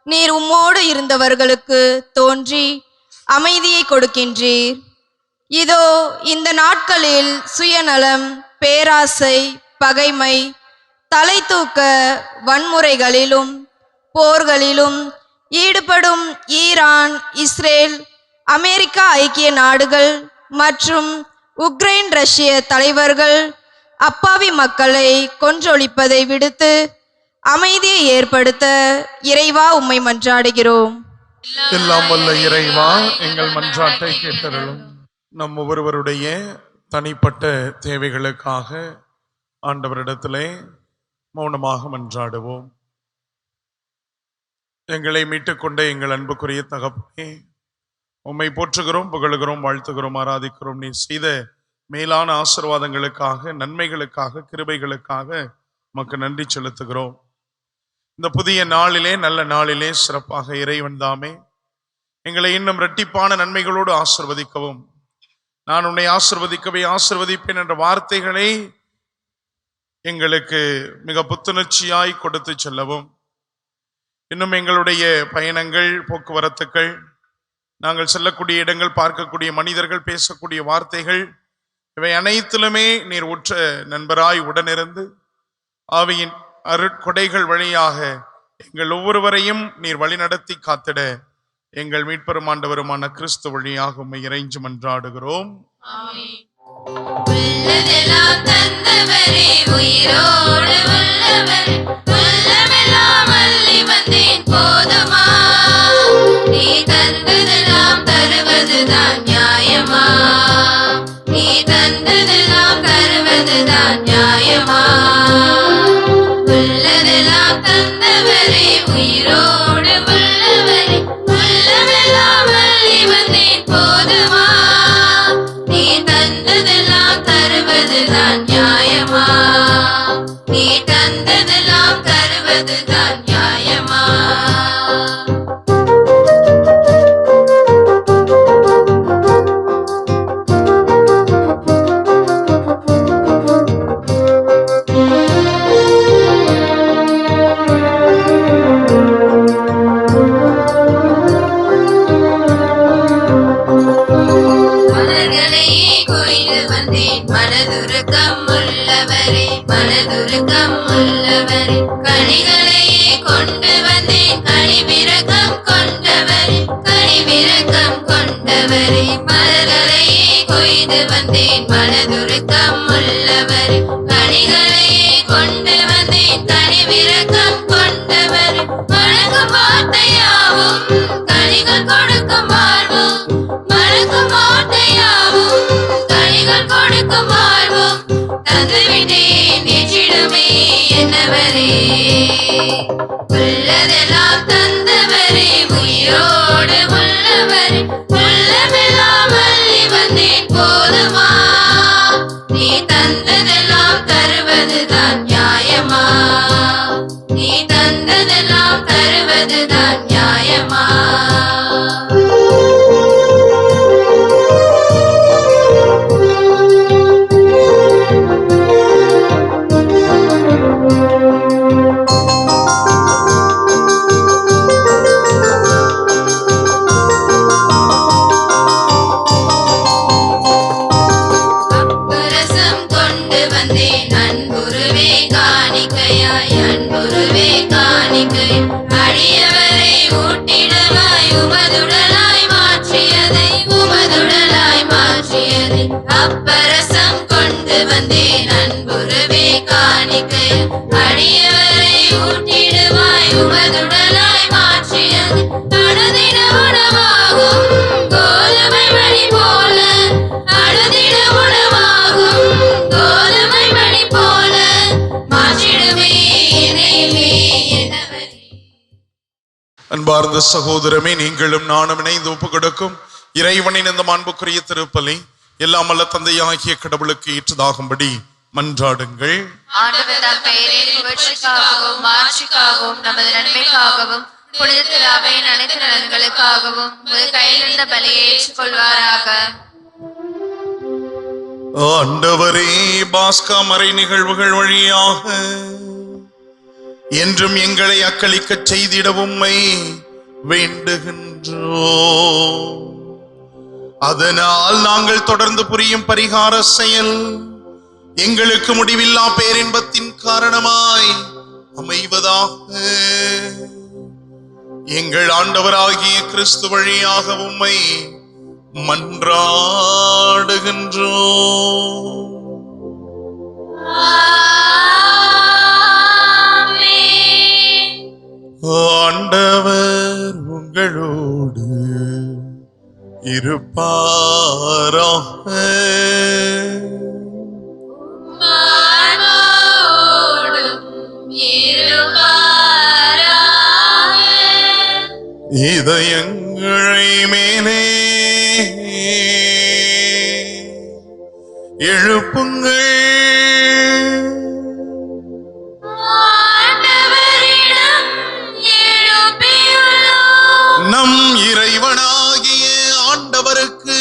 Speaker 1: நீர் உம்மோடு இருந்தவர்களுக்கு தோன்றி அமைதியை கொடுக்கின்றீர். இதோ இந்த நாட்களில் சுயநலம், பேராசை, பகைமை, தலை தூக்க வன்முறைகளிலும் போர்களிலும் ஈடுபடும் ஈரான், இஸ்ரேல், அமெரிக்கா ஐக்கிய நாடுகள் மற்றும் உக்ரைன், ரஷ்ய தலைவர்கள் அப்பாவி மக்களை கொன்றொழிப்பதை விடுத்து அமைதியை ஏற்படுத்த இறைவா உம்மை மன்றாடுகிறோம்.
Speaker 2: எல்லாம் வல்ல இறைவா, எங்கள் மன்றாட்டை கேட்டருளும். நம் ஒவ்வொருவருடைய தனிப்பட்ட தேவைகளுக்காக ஆண்டவரிடத்திலே மௌனமாக மன்றாடுவோம். எங்களை மீட்டுக்கொண்ட எங்கள் அன்புக்குரிய தகப்பனே, உம்மை போற்றுகிறோம், புகழுகிறோம், வாழ்த்துகிறோம், ஆராதிக்கிறோம். நீ செய்த மேலான ஆசீர்வாதங்களுக்காக, நன்மைகளுக்காக, கிருபைகளுக்காக உமக்கு நன்றி செலுத்துகிறோம். இந்த புதிய நாளிலே, நல்ல நாளிலே சிறப்பாக இறைவன் தாமே எங்களை இன்னும் இரட்டிப்பான நன்மைகளோடு ஆசீர்வதிக்கவும், நான் உன்னை ஆசீர்வதிக்கவே ஆசீர்வதிப்பேன் என்ற வார்த்தைகளை எங்களுக்கு மிக புத்துணர்ச்சியாய் கொடுத்து செல்லவும், இன்னும் எங்களுடைய பயணங்கள், போக்குவரத்துக்கள், நாங்கள் செல்லக்கூடிய இடங்கள், பார்க்கக்கூடிய மனிதர்கள், பேசக்கூடிய வார்த்தைகள், இவை அனைத்திலுமே நீர் உற்ற நண்பராய் உடனிருந்து ஆவியின் அருட்கொடைகள் வழியாக எங்கள் ஒவ்வொருவரையும் நீர் வழிநடத்தி காத்திட எங்கள் மீட்பெரும் ஆண்டவருமான கிறிஸ்து வழியாக உம்மை இறைஞ்சி மன்றாடுகிறோம்.
Speaker 5: உள்ளதெல்லாம் தந்தவரே, உயிரோடு உள்ளவர், உள்ளமெல்லாம் அள்ளி வந்தேன் போதுமா? நீ தந்ததெல்லாம் தருவதுதான் நியாயமா? நீ தந்ததெல்லாம் தருவதுதான் நியாயமா? உள்ளதெல்லாம் தந்தவரே, உயிரோடு உள்ளவரே, உள்ளமெல்லாம் அள்ளி வந்தேன் போதுமா? நீ தந்ததெல்லாம் தருவதுதான் நியாயமா? நீ தந்ததெல்லாம் தருவதுதான் நியாயமா? மலர்களையே கொய்து வந்தேன், மனதுருக்கம் உள்ளவரே, மனதுருக்கம் உள்ளவரே, கனிகளையே கொண்டு வந்தேன், கனிவிரக்கம் கொண்டவரே, கனிவிரக்கம் கொண்டவரே. மலர்களையே கொய்து வந்தேன், மனதுருக்கம் உள்ளவரே, கனிகளையே கொண்டு வந்தேன், கனிவிரக்கம் கொண்டவரே. வணங்கும் வார்த்தையாவும் கனிகள் கொடுக்கும் வாழ்வும், வணங்கும் வார்த்தையாவும் கனிகள் கொடுக்கும் வாழ்வும் தந்துவிட்டேன் ஏற்றிடுமே என்னவரே. உள்ளதெல்லாம் தந்தவரே, உயிரோடு உள்ளவரே, உள்ளமெல்லாம் அள்ளி வந்தேன் போதுமா? நீ தந்ததெல்லாம் தருவதுதான் நியாயமா? நீ தந்ததெல்லாம் தருவதுதான் நியாயமா? அப்பரசம் கொண்டு வந்தேன், அன்புருவே காணிக்கையாய், அன்புருவே காணிக்கை, அடியவரை ஊட்டிடவாய், உமதுடலாய் மாற்றியதை, உமதுடலாய் மாற்றியதை. அப்பரசம் கொண்டு வந்தேன், அன்புருவே காணிக்கை, அடியவரை ஊட்டிடுவாய், உமதுடலாய் மாற்றியதை. அனுதின உணவாகும் கோதுமை மணி போல, அனுதின உணவாகும் கோதுமை மணி போல மாற்றிடுமே என்னையுமே என்னவரே.
Speaker 2: அன்பார்ந்த சகோதரமே, நீங்களும் நானும் இணைந்து ஒப்பு கொடுக்கும் இறைவனின் இந்த மாண்புக்குரிய திருப்பலி எல்லாம் அல்ல தந்தையாகிய கடவுளுக்கு ஏற்றதாகும்படி மன்றாடுங்கள்.
Speaker 5: ஆண்டவர் தம் பெயரின் புகழ்ச்சிக்காகவும் மாட்சிக்காகவும் நமது நன்மைக்காகவும் புனித திருவையின் அனைத்து நலன்களுக்காகவும் உமது கையிலிருந்த பலியை ஏற்றுக்கொள்வாராக.
Speaker 2: ஆண்டவரே, பாஸ்கா மறை நிகழ்வுகள் வழியாக என்றும் எங்களை அக்களிக்க செய்திட உம்மை வேண்டுகின்றோம். அதனால் நாங்கள் தொடர்ந்து புரியும் பரிகார செயல் எங்களுக்கு முடிவில்லா பேரின்பத்தின் காரணமாய் அமைவதாக. எங்கள் ஆண்டவராகிய கிறிஸ்து வழியாக உம்மை மன்றாடுகின்றோம். ஆண்டவர் உங்களோடு இருப்பாராக. இதயங்களை மேலே எழுப்புங்கள். நம் இறைவனாகிய ஆண்டவருக்கு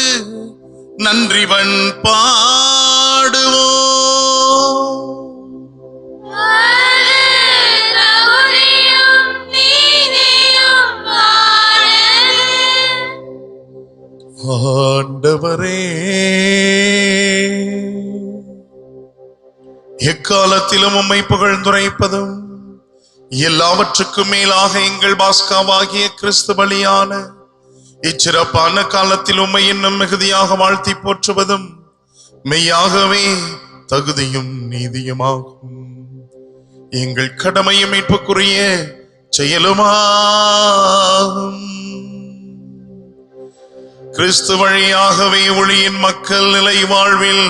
Speaker 2: நன்றிவன் பாடுவோம். ஆண்டவரே, எக்காலத்திலும் உம்மை புகழ்ந்துரைப்பதும் எல்லாவற்றுக்கும் மேலாக எங்கள் பாஸ்காவாகிய கிறிஸ்து பலியான இச்சிறப்பான காலத்தில் உம்மை இன்னும் மிகுதியாக வாழ்த்தி போற்றுவதும் மெய்யாகவே தகுதியும் நீதியுமாகும். எங்கள் கடமையும் மீட்புக்குரிய செயலுமாகும். கிறிஸ்து வழியாகவே ஒளியின் மக்கள் நிலை வாழ்வில்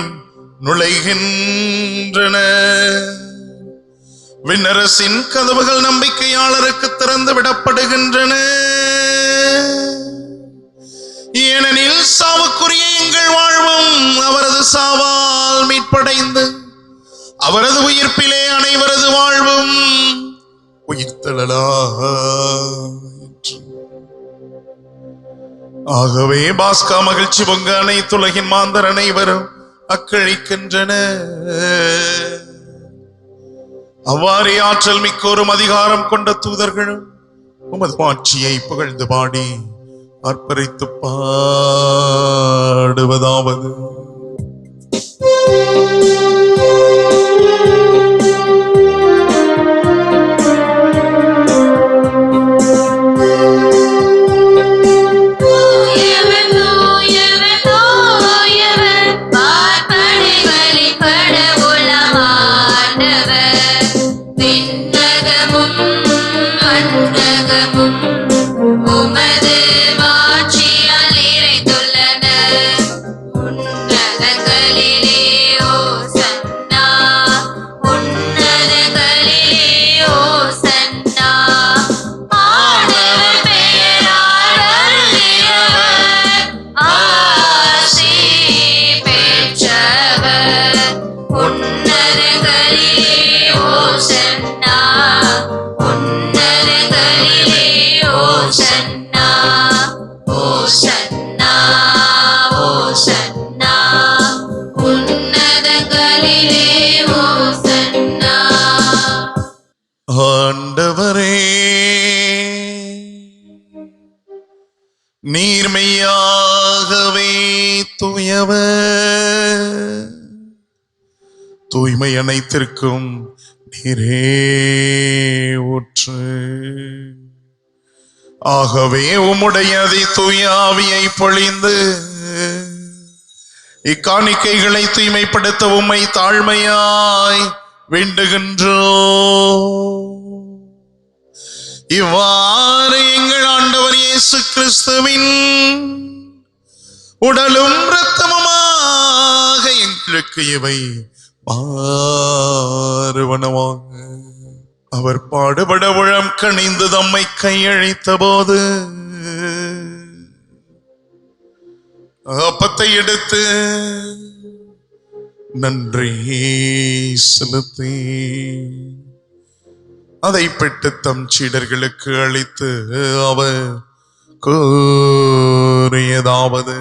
Speaker 2: நுழைகின்றன. விண்ணரசின் கதவுகள் நம்பிக்கையாளருக்கு திறந்து விடப்படுகின்றன. ஏனெனில் சாவுக்குரிய எங்கள் வாழ்வும் அவரது சாவால் மீட்படைந்து அவரது உயிர்ப்பிலே அனைவரது வாழ்வும் உயிர்த்தெழலாயிற்று. ஆகவே பாஸ்கா மகிழ்ச்சி பொங்க அனைத்துலகின் மாந்தர் அனைவரும் அக்களிக்கின்றன. அவ்வாறே ஆற்றல் மிக்கோரும் அதிகாரம் கொண்ட தூதர்களும் உமது மாட்சியை புகழ்ந்து பாடி ஆர்ப்பரித்து பாடுவதாவது: ஆண்டவரே, நீர்மையாகவே தூயவர், தூய்மை அனைத்திற்கும் நீரே ஊற்று. ஆகவே உம்முடைய அதி தூய ஆவியை பொழிந்து இக்காணிக்கைகளை தூய்மைப்படுத்த உம்மை தாழ்மையாய் வேண்டுகின்றோம். இவ்வாறு எங்கள் ஆண்டவர் இயேசு கிறிஸ்துவின் உடலும் இரத்தமுமாக எங்களுக்கு இவை மாறுவனவாக. அவர் பாடுபட உளம் கனிந்து தம்மை கையளித்த போது அப்பத்தை எடுத்து நன்றி செலுத்தி அதை பெற்று தம் சீடர்களுக்கு அளித்து அவர் கூறியதாவது: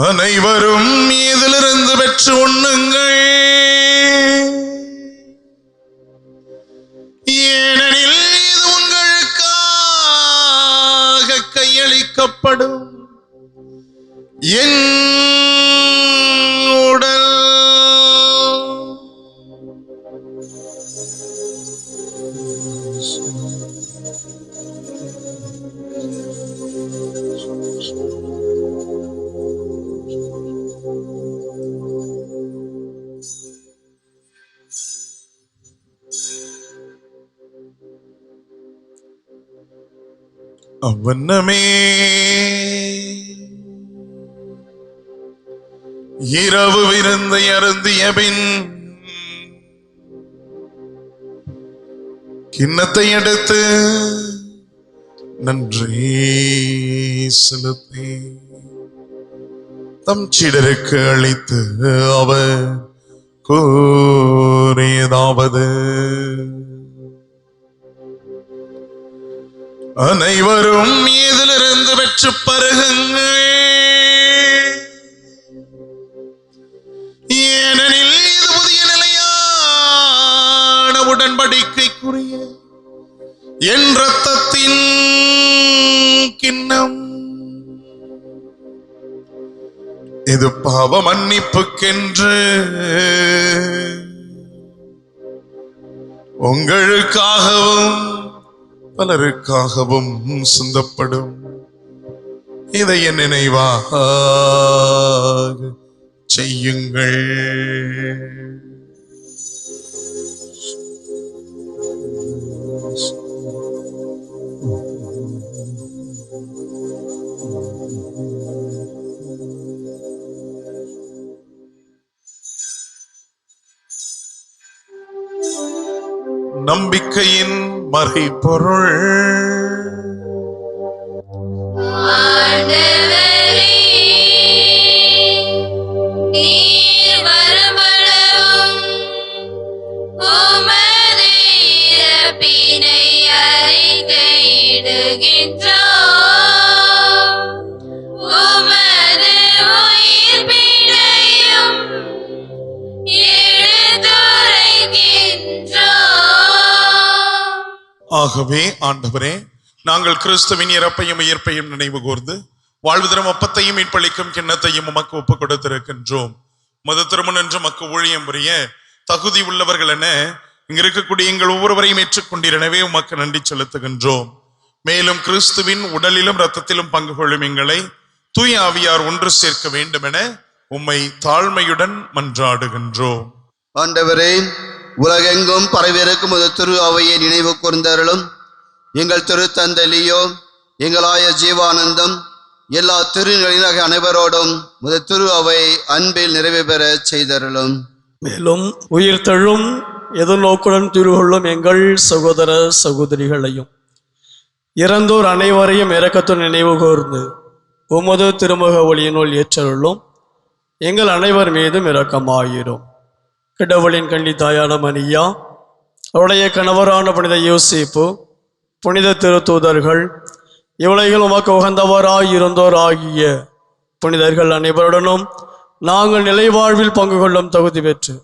Speaker 2: அனைவரும் இதிலிருந்து பெற்று உண்ணுங்கள், ஏனெனில் இது உங்களுக்காக கையளிக்கப்படும் என் உடல். அவ்வண்ணமே இரவு விருந்தை அருந்திய பின் கிண்ணத்தை எடுத்து நன்றி செலுத்தி தம் சீடருக்கு அளித்து அவர் கூறியதாவது: அனைவரும் இதிலிருந்து பெற்று பருகுங்கள், ஏனெனில் இது புதிய நிலையான உடன்படிக்கைக்குரிய என் இரத்தத்தின் கிண்ணம். இது பாவ மன்னிப்புக்கென்று உங்களுக்காகவும் பலருக்காகவும் சிந்தப்படும். இதை என் நினைவாக செய்யுங்கள். நம்பிக்கையின் மறைபொருள்.
Speaker 5: நீர் வருமளவும் உமது இறப்பினை அறிக்கையிடுகின்றோம், உமது உயிர்ப்பினையும் எடுத்துரைக்கின்றோம்.
Speaker 2: ஆகவே ஆண்டவரே, நாங்கள் கிறிஸ்துவின் இறப்பையும் உயிர்ப்பையும் நினைவு கூர்ந்து வாழ்வு தரும் அப்பத்தையும் மீட்பளிக்கும் கிண்ணத்தையும் உமக்கு ஒப்புக் கொடுத்திருக்கின்றோம். மது திருமணம் என்று மக்கு ஊழியம் புரிய தகுதி உள்ளவர்கள் என இங்க இருக்கக்கூடிய எங்கள் ஒவ்வொருவரையும் ஏற்றுக்கொண்டிருந்தவே உமக்கு நன்றி செலுத்துகின்றோம். மேலும் கிறிஸ்துவின் உடலிலும் இரத்தத்திலும் பங்கு கொள்ளும் எங்களை தூய ஆவியார் ஒன்று சேர்க்க வேண்டும் என உம்மை தாழ்மையுடன் மன்றாடுகின்றோம்.
Speaker 4: ஆண்டவரே, உலகெங்கும் பரவிருக்கும் ஒரு திரு அவையை நினைவு கூர்ந்தருளும். எங்கள் திருத்தந்தை லியோ, எங்களாய ஜீவானந்தம், எல்லா திருநிலையினக அனைவரோடும் முத திரு அவை அன்பில் நிறைவு பெற செய்தருளும்.
Speaker 10: மேலும் உயிர்த்தெழும் எதிர்நோக்குடன் திருகொள்ளும் எங்கள் சகோதர சகோதரிகளையும் இறந்தோர் அனைவரையும் இரக்கத்துடன் நினைவு கூர்ந்து உமது திருமுக ஒளியினுள் ஏற்றருளும். எங்கள் அனைவர் மீதும் இரக்கமாயிரும். கடவுளின் கன்னி தாயான மரியா, அவருடைய கணவரான புனித யோசேப்பு, புனித திருத்தூதர்கள், இவ்வுலகில் உமக்கு உகந்தவராய் இருந்தோர் ஆகிய புனிதர்கள் அனைவருடனும் நாங்கள் நிலை வாழ்வில் பங்கு கொள்ளும் தகுதி பெற்று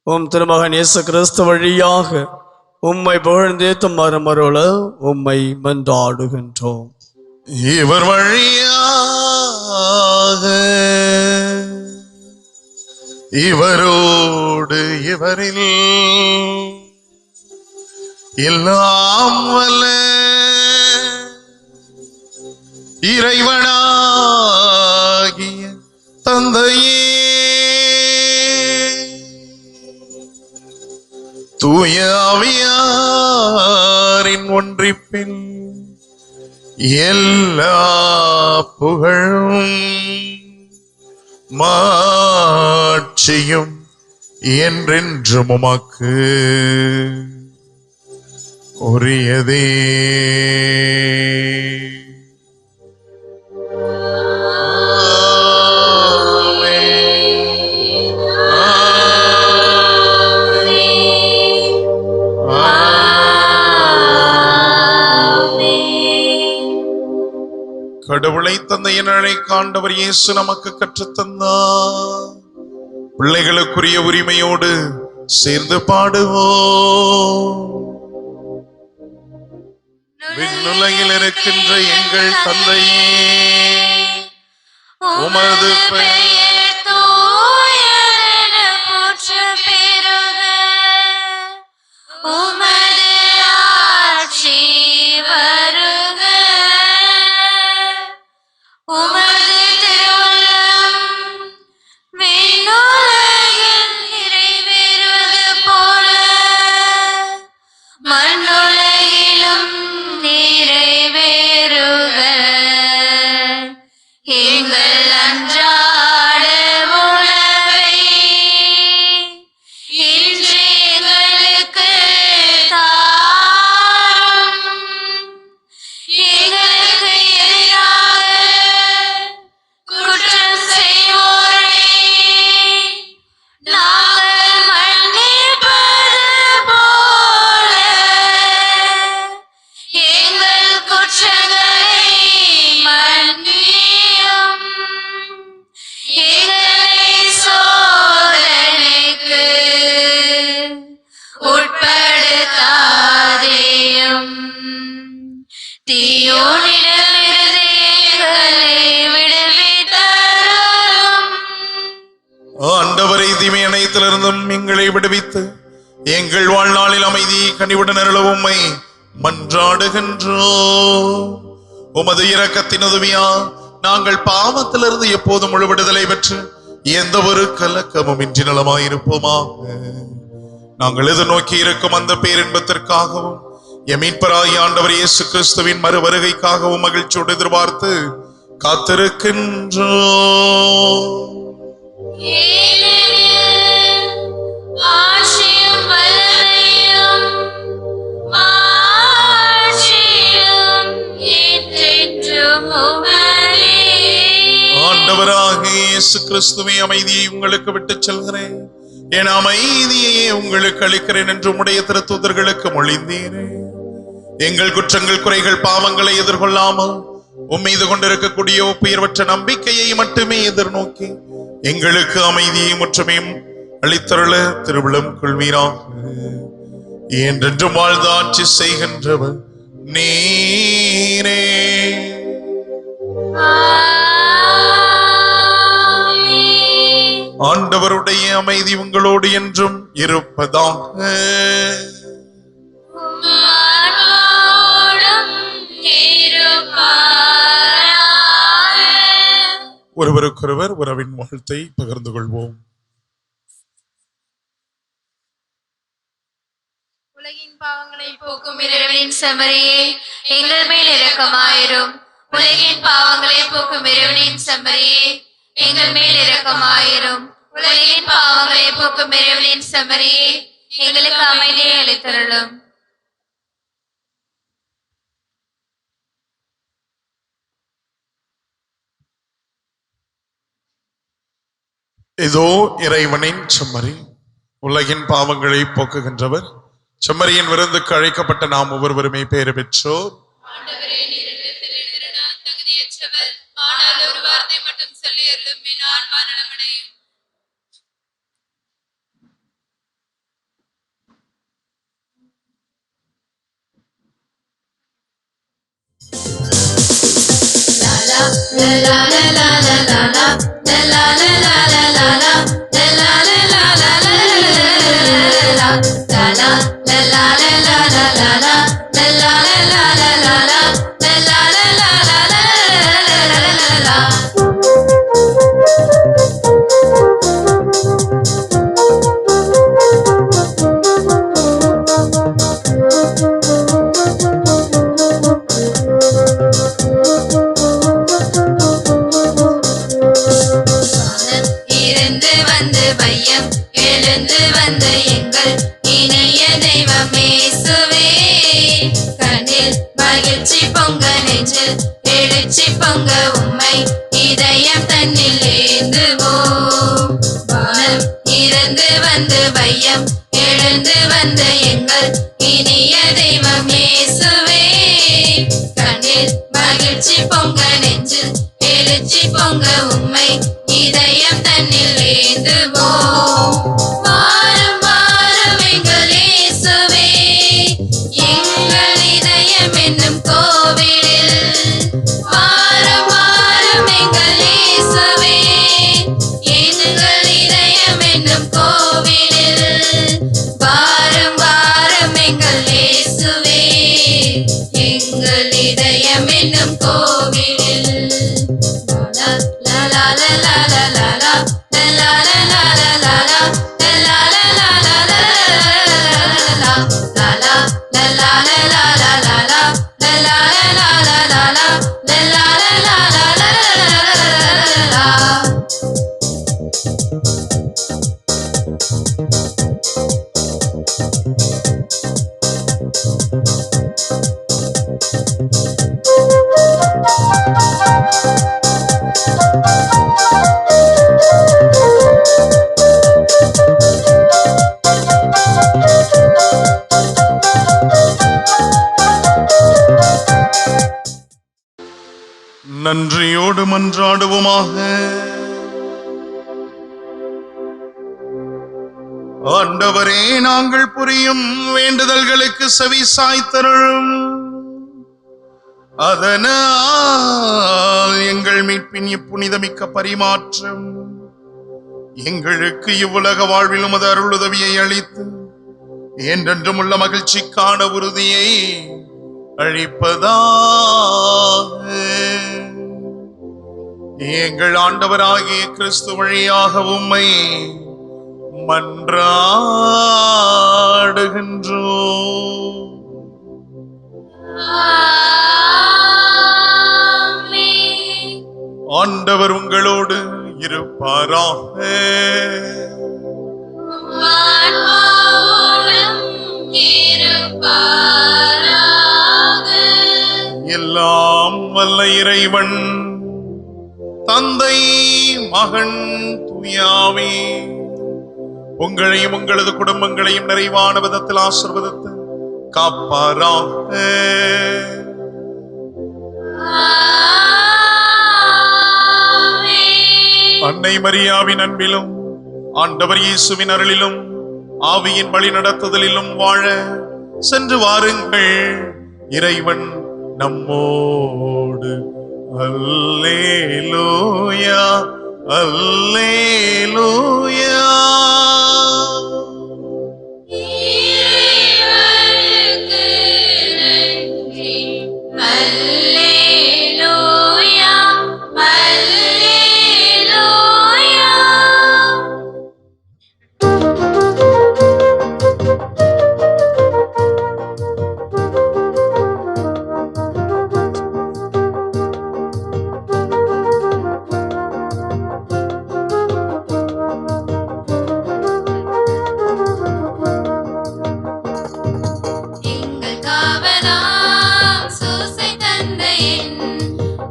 Speaker 10: உம் திருமகன் இயேசு கிறிஸ்து வழியாக உம்மை புகழ்ந்தேத்தும் மரமருள உம்மை மன்றாடுகின்றோம்.
Speaker 2: இவர் வழியாக இவரோடு இவரில் எல்லாம் வல்ல இறைவனாகிய தந்தையே, தூய ஆவியாரின் ஒன்றிப்பில் எல்லா புகழும் மாட்சியும் என்றென்றும் உமக்கு உரியதே. கடவுளை தந்தையின் அழைக்காண்டவர் இயேசு நமக்கு கற்றுத்தந்தார். பிள்ளைகளுக்குரிய உரிமையோடு சேர்ந்து பாடுவோம். விண்ணுலகில் இருக்கின்ற எங்கள் தந்தையே, உமது பெயர்
Speaker 5: தூயதென போற்றப் பெறுக. உமது ஆட்சி வருக. உமது திருவுளம் விண்ணுலகில் நிறைவேறுவது போல மண்ணுலகிலும் நிறைவேறுக. எங்கள் அன்றாட உணவை இன்று எங்களுக்கு தாரும். எங்களுக்கு எதிராக குற்றம் செய்வோரை நாங்கள் மன்னிப்பது போல எங்கள் குற்றங்களை மன்னியும். எங்களை சோதனைக்கு உட்படுத்தாதேயும். தீயோனிடமிருந்து எங்களை விடுவித்தருளும்.
Speaker 2: ஆண்டவரை தீமை அனைத்திலிருந்தும் எங்களை விடுவித்து எங்கள் வாழ்நாளில் அமைதி கனிவுடன் அருள உம்மை மன்றாடுகின்றோம். உமது இரக்கத்தின் உதவியா நாங்கள் பாவத்திலிருந்து எப்போதும் முழு விடுதலை பெற்று எந்த ஒரு கலக்கமும் இன்றி நலமாயிருப்போமாக. நாங்கள் எதிர்நோக்கி இருக்கும் அந்த பேரின்பத்திற்காகவும் எம் மீட்பராகிய ஆண்டவர் இயேசு கிறிஸ்துவின் மறு வருகைக்காகவும் மகிழ்ச்சியோடு எதிர்பார்த்து காத்திருக்கின்றோம்.
Speaker 5: ஏனெனில் ஆட்சியும் வல்லமையும் மாட்சியும் என்றென்றும் உமதே.
Speaker 2: ஆண்டவராகிய இயேசு கிறிஸ்துவே, அமைதியை உங்களுக்கு விட்டுச் செல்கிறேன், என் அமைதியையே உங்களுக்கு அளிக்கிறேன் என்று உம்முடைய திருத்தூதர்களுக்கு மொழிந்தீரே. எங்கள் குற்றங்கள் குறைகள் பாவங்களை எதிர்கொள்ளாமல் உம்மீது கொண்டிருக்கக்கூடிய ஒப்புயர்வற்ற நம்பிக்கையை மட்டுமே எதிர்நோக்கி எங்களுக்கு அமைதியை முற்றுமையும் அளித்தருள திருவிழம் கொள்வீராக. என்றென்றும் வாழ்ந்து ஆட்சி செய்கின்றவர் நீரே. ஆண்டவருடைய அமைதி உங்களோடு என்றும் இருப்பதாக.
Speaker 5: உம்மானோடும் இருப்பாராக.
Speaker 2: ஒருவருக்கொருவர் உறவின் வாழ்த்தை பகிர்ந்து கொள்வோம்.
Speaker 5: உலகின் பாவங்களை போக்கும் இறைவனின் செம்மறியே, எங்கள் மேல் இரக்கமாயிரும். உலகின் பாவங்களை போக்கும் இறைவனின் செம்மறியே, எங்கள் மேல் இரக்கமாயிரும். உலகின் பாவங்களை போக்கும் இறைவனின் செம்மறியே, எங்களுக்கு அமைதியை அளித்தருளும்.
Speaker 2: இதோ இறைவனின் செம்மறி, உலகின் பாவங்களை போக்குகின்றவர். செம்மறியின் விருந்துக்கு அழைக்கப்பட்ட நாம் ஒவ்வொருவருமே பேறு பெற்றோர்.
Speaker 5: தகுதியற்றவர், ஆனால் ஒரு வார்த்தை மட்டும் சொல்லி அருளும், என் ஆன்மா நலமடையும். இருந்து வந்து பையம் எழுந்து வந்து எங்கள் இணைய தெய்வம் இயேசுவே, கண்ணில் மகிழ்ச்சி பொங்க நெஞ்சில் எழுச்சி பொங்க உம்மை இதயம் தன்னில் ஏந்துவோம். வானம் இருந்து வந்து பையம் எழுந்து வந்து எங்கள் இனிய தெய்வம் இயேசுவே, கண்ணில் மகிழ்ச்சி மகிழ்ச்சி பொங்க நெஞ்சில் எழுச்சி பொங்க உம்மை இதயம் தன்னில் வேண்டுவோம். வாரும் வாரும் எங்கள் இயேசுவே, எங்கள் இதயம் என்னும் கோவிலில். வாரும் வாரும் எங்கள் இயேசுவே, எங்கள் இதயம் என்னும் கோவிலில். வாரும் வாரும் எங்கள் இயேசுவே, எங்கள் இதயம் என்னும் கோவிலில். லா லா லா லா லா லா லா லா லா லா லா லா
Speaker 2: நன்றியோடு மன்றாடுவோமாக. ஆண்டவரே, நாங்கள் புரியும் வேண்டுதல்களுக்கு செவி சாய்த்தருளும். அதனால் எங்கள் மீட்பின் இப்புனிதமிக்க பரிமாற்றம் எங்களுக்கு இவ்வுலக வாழ்வில் உமது அருளுதவியை அளித்து என்றென்றும் உள்ள மகிழ்ச்சிக்கான உறுதியை அழிப்பதாக. எங்கள் ஆண்டவராகிய கிறிஸ்து வழியாக உம்மை மன்றாடுகின்றோம். ஆண்டவர் உங்களோடு இருப்பாராக. எல்லாம் வல்ல இறைவன் தந்தை, மகன், தூயாவி உங்களையும் உங்களது குடும்பங்களையும் நிறைவான விதத்தில் ஆசீர்வதித்து காப்பாராக. அன்னை மரியாவின் அன்பிலும் ஆண்டவர் இயேசுவின் அருளிலும் ஆவியின் வழி நடத்துதலிலும் வாழ சென்று வாருங்கள். இறைவன் நம்மோடு. அல்லேலூயா, அல்லேலூயா.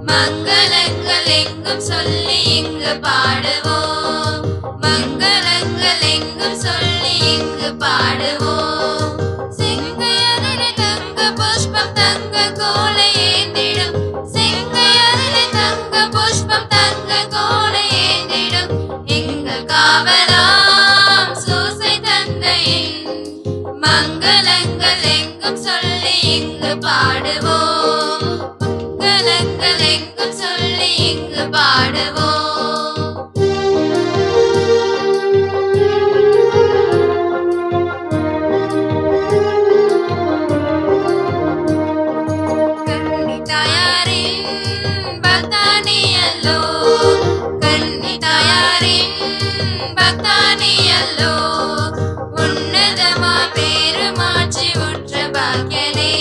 Speaker 5: மங்களங்கள் எங்கும் சொல்லி இங்கு பாடுவோம். மங்களங்கள் எங்கும் சொல்லி இங்கு பாடுவோம். செங்கையதிலே தங்க புஷ்பம் தங்க கோலை ஏந்திடும். செங்கையதிலே தங்க புஷ்பம் தங்க கோலை ஏந்திடும். எங்கள் காவலாம் சூசை தந்தையின் மங்களங்கள் எங்கும் சொல்லி இங்கு பாடுவோம். மங்களங்கள் எங்கும் சொல்லி இங்கு பாடுவோம். கன்னி தாயாரின் பக்தானியல்லோ, கன்னி தாயாரின் பக்தானியல்லோ, உன்னதமா பெருமாட்சி உற்ற பாக்கியனே,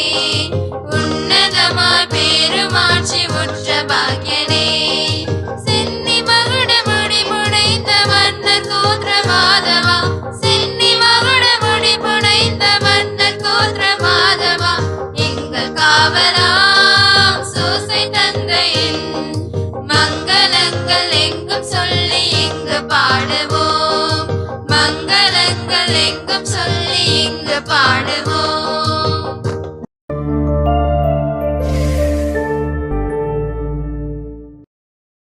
Speaker 5: உன்னதமா பெருமாட்சி உற்ற பாக்கியனே. சென்னி மகுட முடி புனைந்த மன்னர் கோத்திர மாதவா, சென்னி மகுட முடி புனைந்த மன்னர் கோத்திர மாதவா, எங்கள் காவலாம் சூசை தந்தையின் மங்களங்கள் எங்கும் சொல்லி இங்கு பாடுவோம். மங்களங்கள் எங்கும் சொல்லி இங்கு பாடுவோம்.